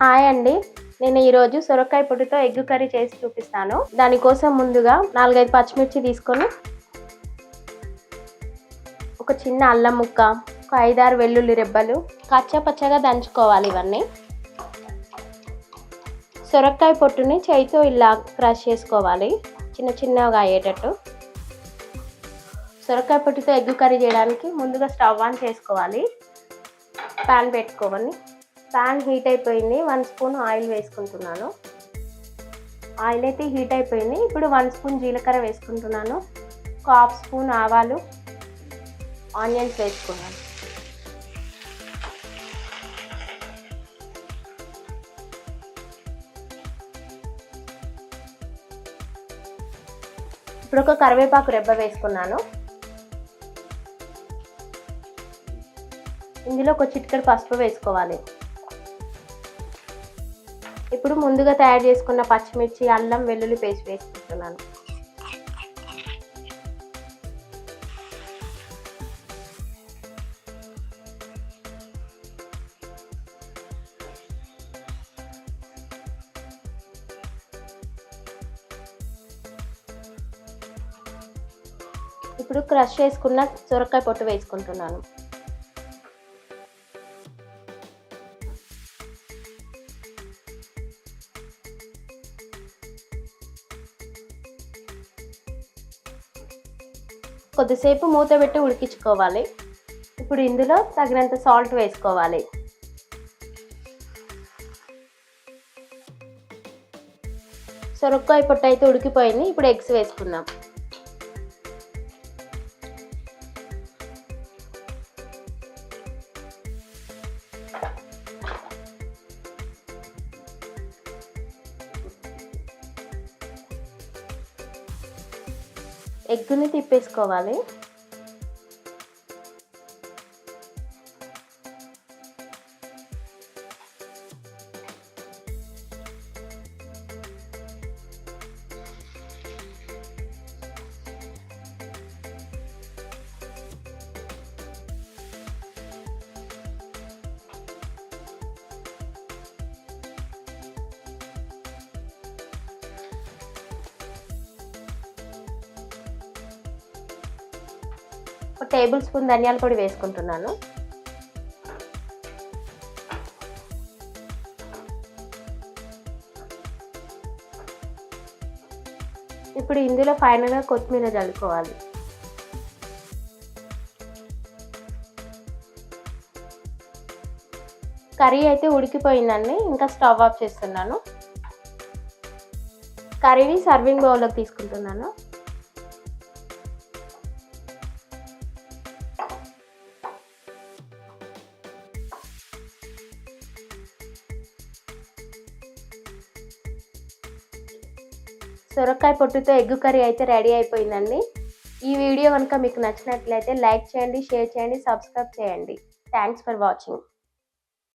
Hi అండి. నేను ఈరోజు సొరకాయ పొట్టుతో ఎగ్ కర్రీ చేసి చూపిస్తాను. దానికోసం ముందుగా 4-5 పచ్చిమిర్చి తీసుకొని ఒక చిన్న అల్లం ముక్క, ఒక 5-6 వెల్లుల్లి రెబ్బలు కచ్చా పచ్చగా దంచుకోవాలి. ఇవన్నీ సొరకాయ పొట్టుని చేయితో ఇలా క్రష్ చేసుకోవాలి, చిన్న చిన్నగా అయ్యేటట్టు. సొరకాయ పొట్టుతో ఎగ్ కర్రీ చేయడానికి ముందుగా స్టవ్ ఆన్ చేసుకోవాలి. ప్యాన్ పెట్టుకోవాలి. ప్యాన్ హీట్ అయిపోయింది. 1 స్పూన్ ఆయిల్ వేసుకుంటున్నాను. ఆయిల్ అయితే హీట్ అయిపోయింది. ఇప్పుడు 1 స్పూన్ జీలకర్ర వేసుకుంటున్నాను. ఒక 1/2 స్పూన్ ఆవాలు, ఆనియన్స్ వేసుకున్నాను. ఇప్పుడు ఒక కరివేపాకు రెబ్బ వేసుకున్నాను. ఇందులో ఒక చిటికెడు పసుపు వేసుకోవాలి. ఇప్పుడు ముందుగా తయారు చేసుకున్న పచ్చిమిర్చి, అల్లం వెల్లుల్లి పేస్ట్ వేసుకుంటున్నాను. ఇప్పుడు క్రష్ చేసుకున్న సొరకాయ పొట్టు వేసుకుంటున్నాను. కొద్దిసేపు మూత పెట్టి ఉడికించుకోవాలి. ఇప్పుడు ఇందులో తగినంత సాల్ట్ వేసుకోవాలి. సొరకాయ పొట్టు అయితే ఉడికిపోయింది. ఇప్పుడు ఎగ్స్ వేసుకుందాం. ఎగ్గుని తిప్పేసుకోవాలి. ఒక టేబుల్ స్పూన్ ధనియాల పొడి వేసుకుంటున్నాను. ఇప్పుడు ఇందులో ఫైనల్గా కొత్తిమీర చల్లుకోవాలి. కర్రీ అయితే ఉడికిపోయిందండి. ఇంకా స్టవ్ ఆఫ్ చేస్తున్నాను. కర్రీని సర్వింగ్ బౌల్లోకి తీసుకుంటున్నాను. సొరకాయ పొట్టుతో ఎగ్ కర్రీ అయితే రెడీ అయిపోయిందండి. ఈ వీడియో కనుక మీకు నచ్చినట్లయితే లైక్ చేయండి, షేర్ చేయండి, సబ్స్క్రైబ్ చేయండి. Thanks for watching.